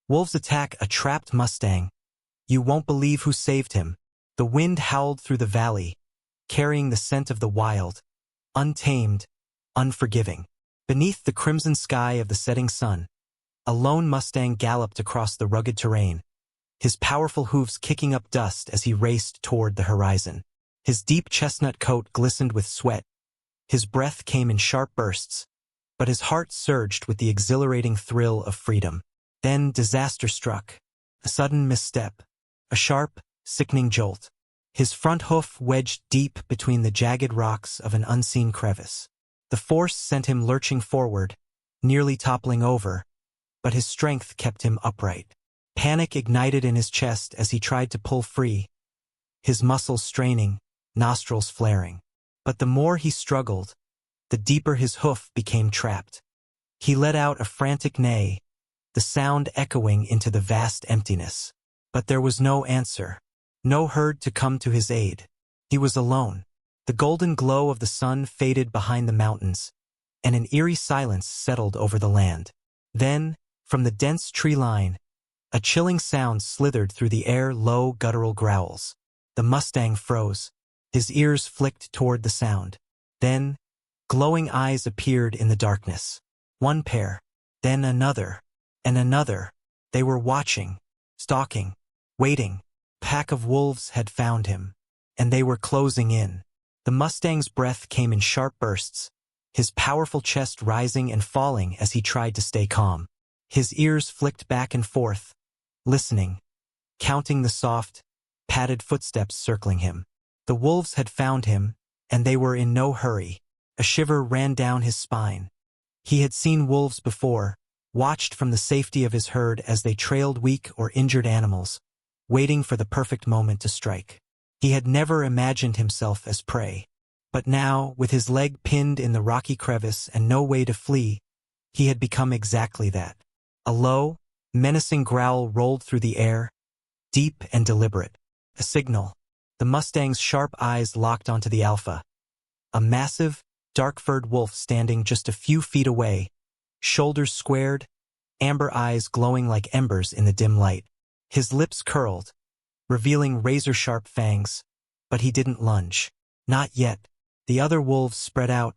Wolves attack a trapped Mustang. You won't believe who saved him. The wind howled through the valley, carrying the scent of the wild, untamed, unforgiving. Beneath the crimson sky of the setting sun, a lone Mustang galloped across the rugged terrain, his powerful hooves kicking up dust as he raced toward the horizon. His deep chestnut coat glistened with sweat. His breath came in sharp bursts, but his heart surged with the exhilarating thrill of freedom. Then disaster struck. A sudden misstep. A sharp, sickening jolt. His front hoof wedged deep between the jagged rocks of an unseen crevice. The force sent him lurching forward, nearly toppling over, but his strength kept him upright. Panic ignited in his chest as he tried to pull free, his muscles straining, nostrils flaring. But the more he struggled, the deeper his hoof became trapped. He let out a frantic neigh, the sound echoing into the vast emptiness. But there was no answer, no herd to come to his aid. He was alone. The golden glow of the sun faded behind the mountains, and an eerie silence settled over the land. Then, from the dense tree line, a chilling sound slithered through the air, low, guttural growls. The Mustang froze. His ears flicked toward the sound. Then, glowing eyes appeared in the darkness. One pair, then another, and another. They were watching, stalking, waiting. A pack of wolves had found him, and they were closing in. The Mustang's breath came in sharp bursts, his powerful chest rising and falling as he tried to stay calm. His ears flicked back and forth, listening, counting the soft, padded footsteps circling him. The wolves had found him, and they were in no hurry. A shiver ran down his spine. He had seen wolves before, watched from the safety of his herd as they trailed weak or injured animals, waiting for the perfect moment to strike. He had never imagined himself as prey. But now, with his leg pinned in the rocky crevice and no way to flee, he had become exactly that. A low, menacing growl rolled through the air, deep and deliberate. A signal. The Mustang's sharp eyes locked onto the alpha. A massive, dark-furred wolf standing just a few feet away, shoulders squared, amber eyes glowing like embers in the dim light. His lips curled, revealing razor-sharp fangs, but he didn't lunge. Not yet. The other wolves spread out,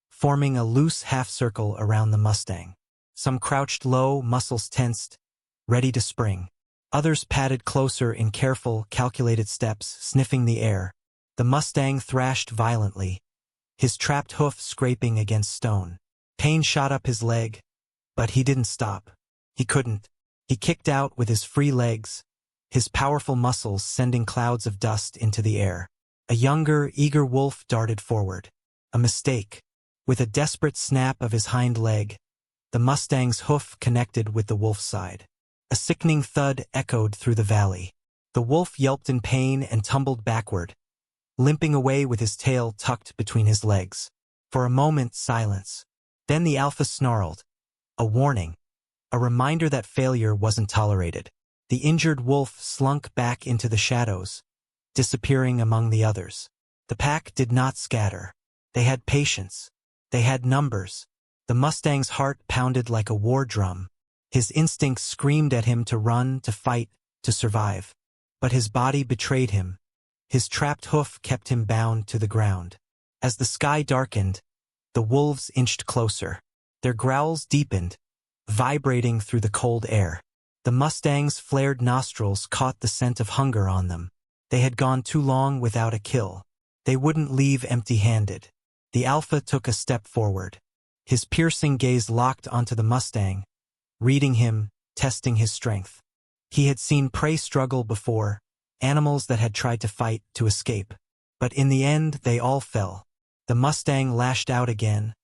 forming a loose half-circle around the Mustang. Some crouched low, muscles tensed, ready to spring. Others padded closer in careful, calculated steps, sniffing the air. The Mustang thrashed violently, his trapped hoof scraping against stone. Pain shot up his leg, but he didn't stop. He couldn't. He kicked out with his free legs, his powerful muscles sending clouds of dust into the air. A younger, eager wolf darted forward. A mistake. With a desperate snap of his hind leg, the Mustang's hoof connected with the wolf's side. A sickening thud echoed through the valley. The wolf yelped in pain and tumbled backward, limping away with his tail tucked between his legs. For a moment, silence. Then the alpha snarled. A warning. A reminder that failure wasn't tolerated. The injured wolf slunk back into the shadows, disappearing among the others. The pack did not scatter. They had patience. They had numbers. The Mustang's heart pounded like a war drum. His instincts screamed at him to run, to fight, to survive. But his body betrayed him. His trapped hoof kept him bound to the ground. As the sky darkened, the wolves inched closer. Their growls deepened, vibrating through the cold air. The Mustang's flared nostrils caught the scent of hunger on them. They had gone too long without a kill. They wouldn't leave empty-handed. The alpha took a step forward. His piercing gaze locked onto the Mustang, reading him, testing his strength. He had seen prey struggle before, animals that had tried to fight, to escape. But in the end, they all fell. The Mustang lashed out again,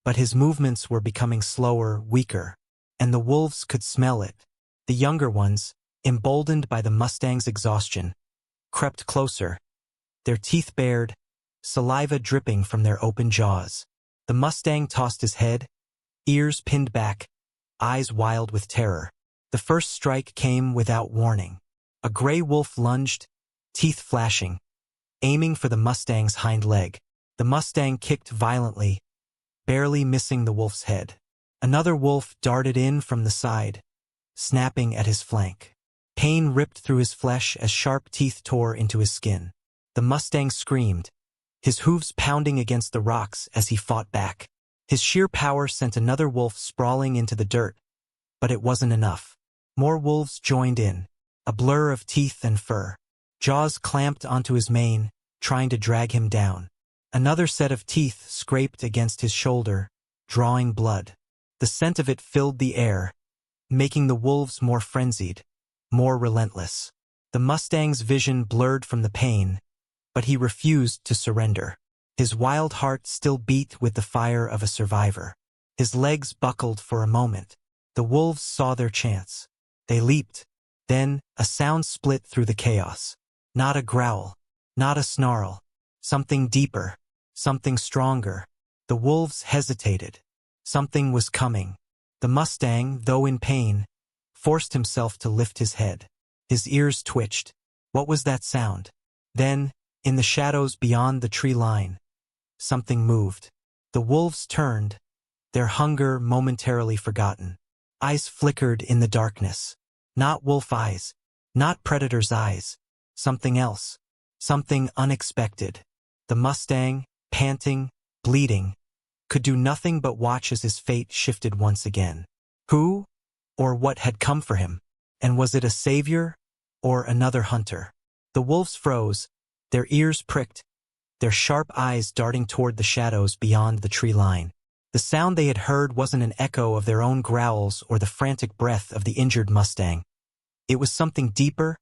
but his movements were becoming slower, weaker, and the wolves could smell it. The younger ones, emboldened by the Mustang's exhaustion, crept closer, their teeth bared, saliva dripping from their open jaws. The Mustang tossed his head, ears pinned back, eyes wild with terror. The first strike came without warning. A gray wolf lunged, teeth flashing, aiming for the Mustang's hind leg. The Mustang kicked violently, barely missing the wolf's head. Another wolf darted in from the side, snapping at his flank. Pain ripped through his flesh as sharp teeth tore into his skin. The Mustang screamed, his hooves pounding against the rocks as he fought back. His sheer power sent another wolf sprawling into the dirt, but it wasn't enough. More wolves joined in, a blur of teeth and fur. Jaws clamped onto his mane, trying to drag him down. Another set of teeth scraped against his shoulder, drawing blood. The scent of it filled the air, making the wolves more frenzied, more relentless. The Mustang's vision blurred from the pain, but he refused to surrender. His wild heart still beat with the fire of a survivor. His legs buckled for a moment. The wolves saw their chance. They leaped. Then, a sound split through the chaos. Not a growl, not a snarl. Something deeper, something stronger. The wolves hesitated. Something was coming. The Mustang, though in pain, forced himself to lift his head. His ears twitched. What was that sound? Then, in the shadows beyond the tree line, something moved. The wolves turned, their hunger momentarily forgotten. Eyes flickered in the darkness. Not wolf eyes, not predator's eyes. Something else. Something unexpected. The Mustang, panting, bleeding, could do nothing but watch as his fate shifted once again. Who or what had come for him? And was it a savior or another hunter? The wolves froze, their ears pricked, their sharp eyes darting toward the shadows beyond the tree line. The sound they had heard wasn't an echo of their own growls or the frantic breath of the injured Mustang. It was something deeper,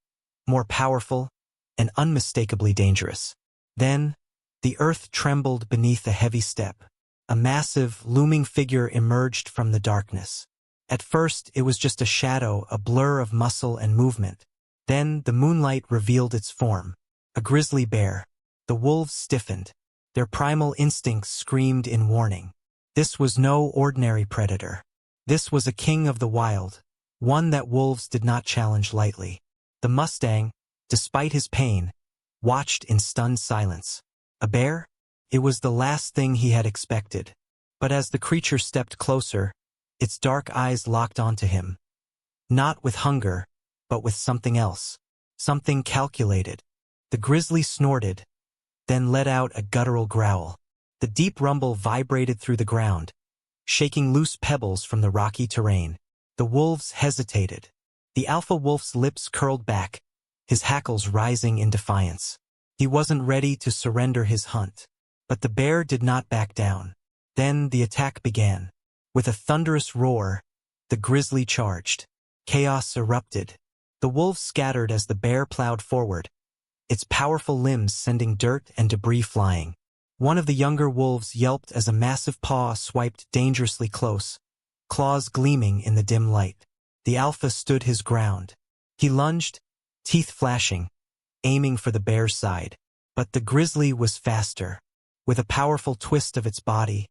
more powerful, and unmistakably dangerous. Then, the earth trembled beneath a heavy step. A massive, looming figure emerged from the darkness. At first, it was just a shadow, a blur of muscle and movement. Then, the moonlight revealed its form. A grizzly bear. The wolves stiffened. Their primal instincts screamed in warning. This was no ordinary predator. This was a king of the wild, one that wolves did not challenge lightly. The Mustang, despite his pain, watched in stunned silence. A bear? It was the last thing he had expected. But as the creature stepped closer, its dark eyes locked onto him. Not with hunger, but with something else. Something calculated. The grizzly snorted, then let out a guttural growl. The deep rumble vibrated through the ground, shaking loose pebbles from the rocky terrain. The wolves hesitated. The alpha wolf's lips curled back, his hackles rising in defiance. He wasn't ready to surrender his hunt. But the bear did not back down. Then the attack began. With a thunderous roar, the grizzly charged. Chaos erupted. The wolves scattered as the bear plowed forward, its powerful limbs sending dirt and debris flying. One of the younger wolves yelped as a massive paw swiped dangerously close, claws gleaming in the dim light. The alpha stood his ground. He lunged, teeth flashing, aiming for the bear's side. But the grizzly was faster. With a powerful twist of its body,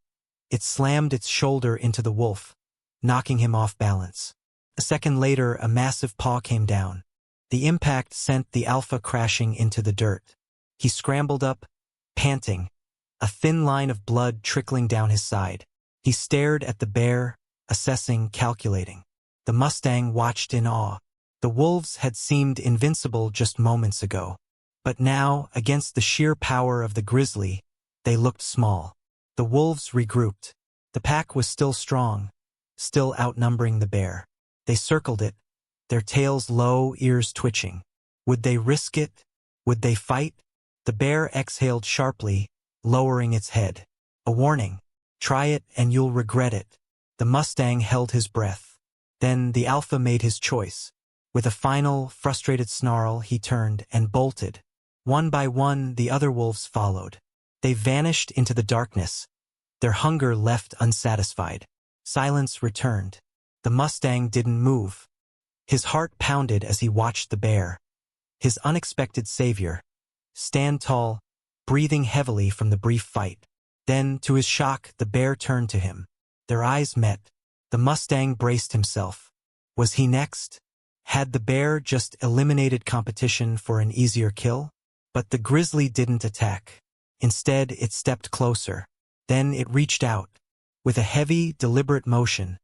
it slammed its shoulder into the wolf, knocking him off balance. A second later, a massive paw came down. The impact sent the alpha crashing into the dirt. He scrambled up, panting, a thin line of blood trickling down his side. He stared at the bear, assessing, calculating. The Mustang watched in awe. The wolves had seemed invincible just moments ago. But now, against the sheer power of the grizzly, they looked small. The wolves regrouped. The pack was still strong, still outnumbering the bear. They circled it, their tails low, ears twitching. Would they risk it? Would they fight? The bear exhaled sharply, lowering its head. A warning. Try it and you'll regret it. The Mustang held his breath. Then the alpha made his choice. With a final, frustrated snarl, he turned and bolted. One by one, the other wolves followed. They vanished into the darkness, their hunger left unsatisfied. Silence returned. The Mustang didn't move. His heart pounded as he watched the bear, his unexpected savior, stand tall, breathing heavily from the brief fight. Then, to his shock, the bear turned to him. Their eyes met. The Mustang braced himself. Was he next? Had the bear just eliminated competition for an easier kill? But the grizzly didn't attack. Instead, it stepped closer. Then it reached out. With a heavy, deliberate motion,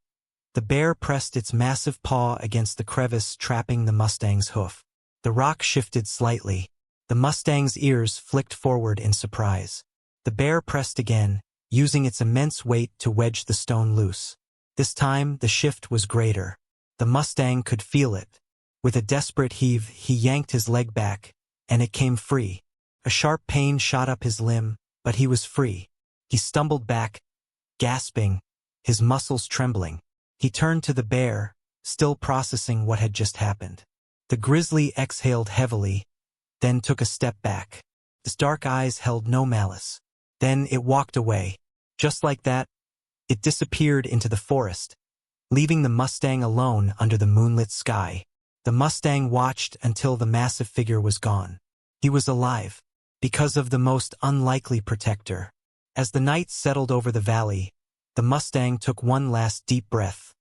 The bear pressed its massive paw against the crevice trapping the Mustang's hoof. The rock shifted slightly. The Mustang's ears flicked forward in surprise. The bear pressed again, using its immense weight to wedge the stone loose. This time, the shift was greater. The Mustang could feel it. With a desperate heave, he yanked his leg back, and it came free. A sharp pain shot up his limb, but he was free. He stumbled back, gasping, his muscles trembling. He turned to the bear, still processing what had just happened. The grizzly exhaled heavily, then took a step back. Its dark eyes held no malice. Then it walked away. Just like that, it disappeared into the forest, leaving the Mustang alone under the moonlit sky. The Mustang watched until the massive figure was gone. He was alive, because of the most unlikely protector. As the night settled over the valley, the Mustang took one last deep breath.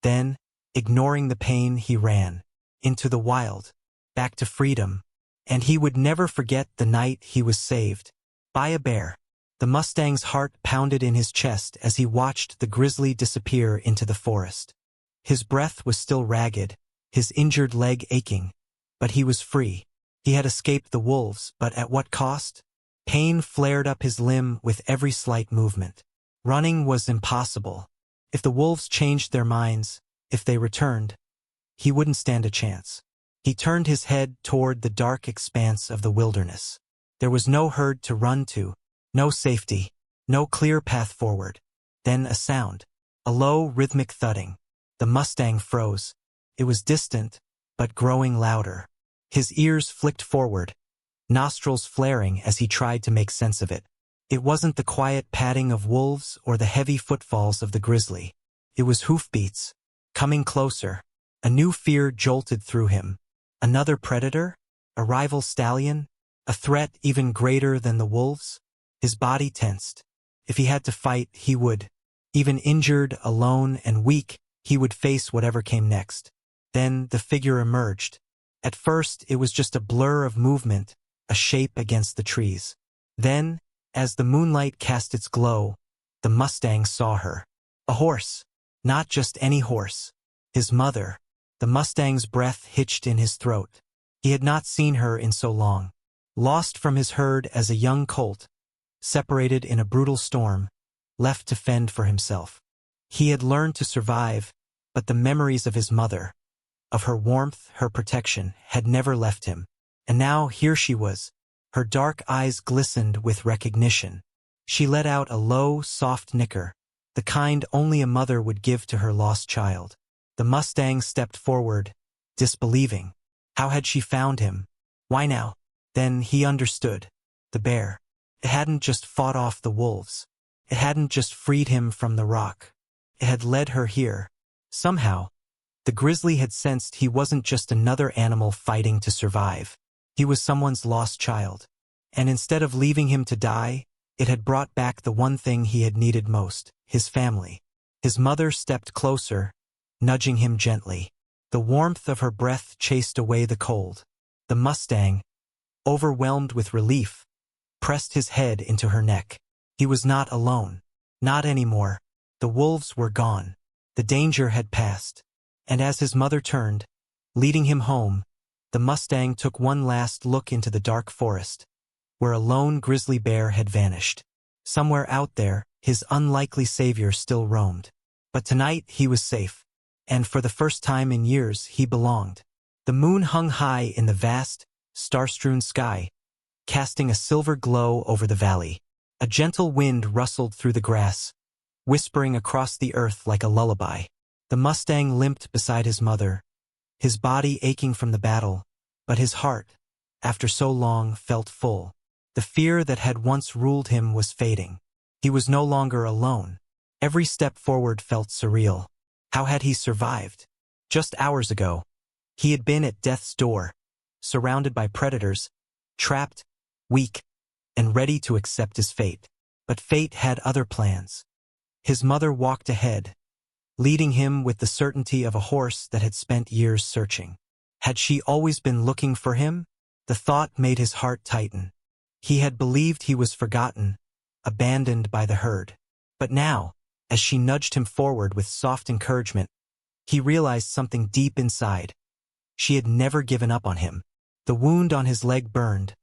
Then, ignoring the pain, he ran into the wild, back to freedom. And he would never forget the night he was saved by a bear. The Mustang's heart pounded in his chest as he watched the grizzly disappear into the forest. His breath was still ragged, his injured leg aching, but he was free. He had escaped the wolves, but at what cost? Pain flared up his limb with every slight movement. Running was impossible. If the wolves changed their minds, if they returned, he wouldn't stand a chance. He turned his head toward the dark expanse of the wilderness. There was no herd to run to, no safety, no clear path forward. Then a sound, a low, rhythmic thudding. The Mustang froze. It was distant, but growing louder. His ears flicked forward, nostrils flaring as he tried to make sense of it. It wasn't the quiet padding of wolves or the heavy footfalls of the grizzly. It was hoofbeats, coming closer. A new fear jolted through him. Another predator? A rival stallion? A threat even greater than the wolves? His body tensed. If he had to fight, he would. Even injured, alone, and weak, he would face whatever came next. Then the figure emerged. At first, it was just a blur of movement, a shape against the trees. Then, as the moonlight cast its glow, the Mustang saw her. A horse. Not just any horse. His mother. The Mustang's breath hitched in his throat. He had not seen her in so long. Lost from his herd as a young colt, separated in a brutal storm, left to fend for himself. He had learned to survive, but the memories of his mother, of her warmth, her protection, had never left him. And now here she was. Her dark eyes glistened with recognition. She let out a low, soft nicker, the kind only a mother would give to her lost child. The Mustang stepped forward, disbelieving. How had she found him? Why now? Then he understood. The bear. It hadn't just fought off the wolves. It hadn't just freed him from the rock. It had led her here. Somehow, the grizzly had sensed he wasn't just another animal fighting to survive. He was someone's lost child. And instead of leaving him to die, it had brought back the one thing he had needed most, his family. His mother stepped closer, nudging him gently. The warmth of her breath chased away the cold. The Mustang, overwhelmed with relief, pressed his head into her neck. He was not alone. Not anymore. The wolves were gone. The danger had passed. And as his mother turned, leading him home, the Mustang took one last look into the dark forest, where a lone grizzly bear had vanished. Somewhere out there, his unlikely savior still roamed. But tonight he was safe. And for the first time in years, he belonged. The moon hung high in the vast, star-strewn sky, casting a silver glow over the valley. A gentle wind rustled through the grass, whispering across the earth like a lullaby. The Mustang limped beside his mother, his body aching from the battle, but his heart, after so long, felt full. The fear that had once ruled him was fading. He was no longer alone. Every step forward felt surreal. How had he survived? Just hours ago, he had been at death's door, surrounded by predators, trapped, weak, and ready to accept his fate. But fate had other plans. His mother walked ahead, leading him with the certainty of a horse that had spent years searching. Had she always been looking for him? The thought made his heart tighten. He had believed he was forgotten, abandoned by the herd. But now, As she nudged him forward with soft encouragement, he realized something deep inside. She had never given up on him. The wound on his leg burned,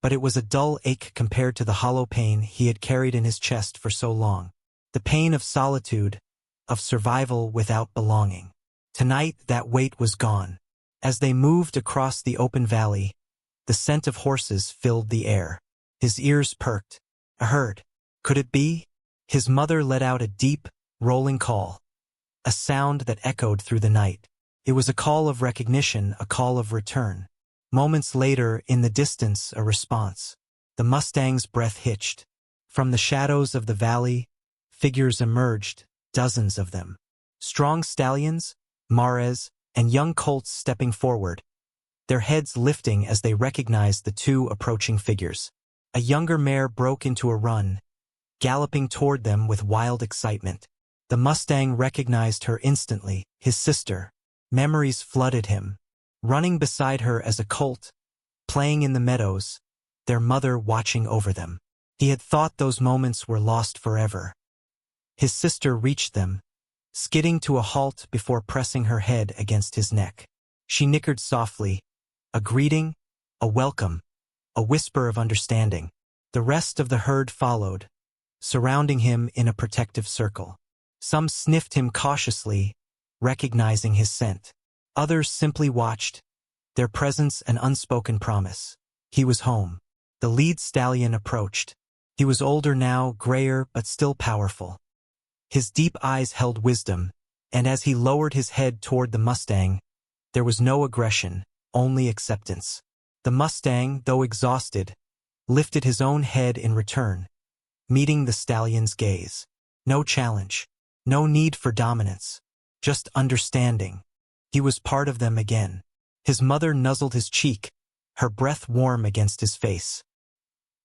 but it was a dull ache compared to the hollow pain he had carried in his chest for so long. The pain of solitude, of survival without belonging. Tonight that weight was gone. As they moved across the open valley, the scent of horses filled the air. His ears perked. A herd. Could it be? His mother let out a deep, rolling call. A sound that echoed through the night. It was a call of recognition, a call of return. Moments later, in the distance, a response. The Mustang's breath hitched. From the shadows of the valley, figures emerged, dozens of them. Strong stallions, mares, and young colts stepping forward, their heads lifting as they recognized the two approaching figures. A younger mare broke into a run, galloping toward them with wild excitement. The Mustang recognized her instantly, his sister. Memories flooded him. Running beside her as a colt, playing in the meadows, their mother watching over them. He had thought those moments were lost forever. His sister reached them, skidding to a halt before pressing her head against his neck. She nickered softly, a greeting, a welcome, a whisper of understanding. The rest of the herd followed, surrounding him in a protective circle. Some sniffed him cautiously, recognizing his scent. Others simply watched, their presence an unspoken promise. He was home. The lead stallion approached. He was older now, grayer but still powerful. His deep eyes held wisdom, and as he lowered his head toward the Mustang, there was no aggression, only acceptance. The Mustang, though exhausted, lifted his own head in return, meeting the stallion's gaze. No challenge, no need for dominance, just understanding. He was part of them again. His mother nuzzled his cheek, her breath warm against his face.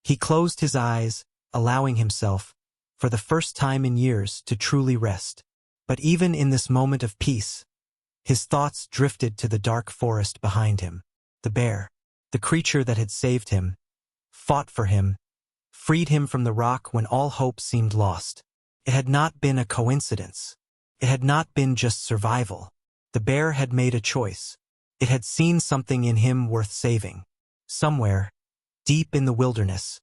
He closed his eyes, allowing himself, for the first time in years, to truly rest. But even in this moment of peace, his thoughts drifted to the dark forest behind him. The bear, the creature that had saved him, fought for him, freed him from the rock when all hope seemed lost. It had not been a coincidence. It had not been just survival. The bear had made a choice. It had seen something in him worth saving. Somewhere, deep in the wilderness,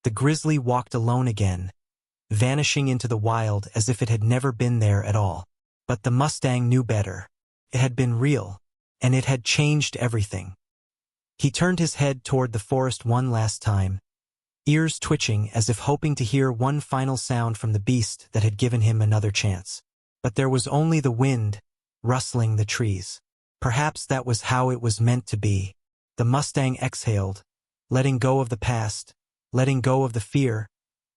the grizzly walked alone again, vanishing into the wild as if it had never been there at all. But the Mustang knew better. It had been real, and it had changed everything. He turned his head toward the forest one last time, ears twitching as if hoping to hear one final sound from the beast that had given him another chance. But there was only the wind, rustling the trees. Perhaps that was how it was meant to be. The Mustang exhaled, letting go of the past, letting go of the fear,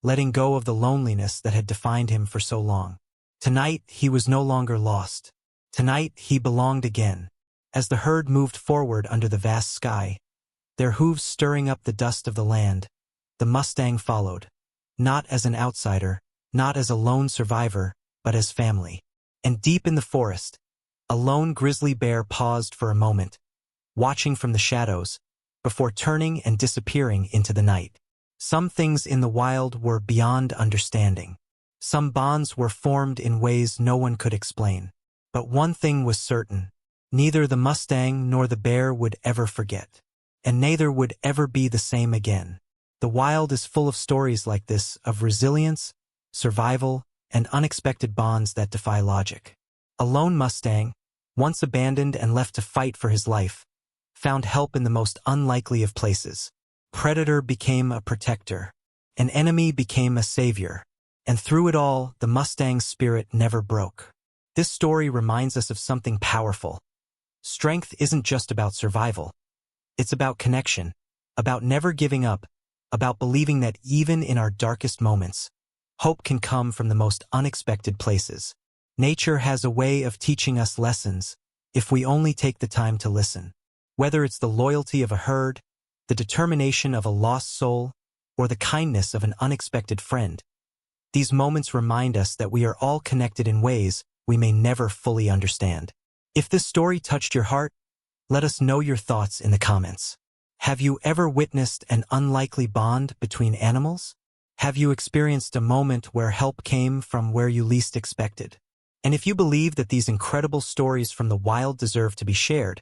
letting go of the loneliness that had defined him for so long. Tonight, he was no longer lost. Tonight, he belonged again. As the herd moved forward under the vast sky, their hooves stirring up the dust of the land, the Mustang followed. Not as an outsider, not as a lone survivor, but as family. And deep in the forest, a lone grizzly bear paused for a moment, watching from the shadows, before turning and disappearing into the night. Some things in the wild were beyond understanding. Some bonds were formed in ways no one could explain. But one thing was certain. Neither the Mustang nor the bear would ever forget. And neither would ever be the same again. The wild is full of stories like this, of resilience, survival, and unexpected bonds that defy logic. A lone Mustang, once abandoned and left to fight for his life, found help in the most unlikely of places. Predator became a protector. An enemy became a savior. And through it all, the Mustang's spirit never broke. This story reminds us of something powerful. Strength isn't just about survival. It's about connection, about never giving up, about believing that even in our darkest moments, hope can come from the most unexpected places. Nature has a way of teaching us lessons, if we only take the time to listen. Whether it's the loyalty of a herd, the determination of a lost soul, or the kindness of an unexpected friend, these moments remind us that we are all connected in ways we may never fully understand. If this story touched your heart, let us know your thoughts in the comments. Have you ever witnessed an unlikely bond between animals? Have you experienced a moment where help came from where you least expected? And if you believe that these incredible stories from the wild deserve to be shared,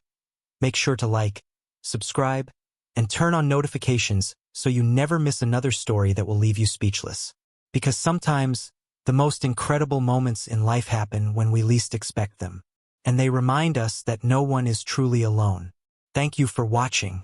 make sure to like, subscribe, and turn on notifications so you never miss another story that will leave you speechless. Because sometimes, the most incredible moments in life happen when we least expect them, and they remind us that no one is truly alone. Thank you for watching.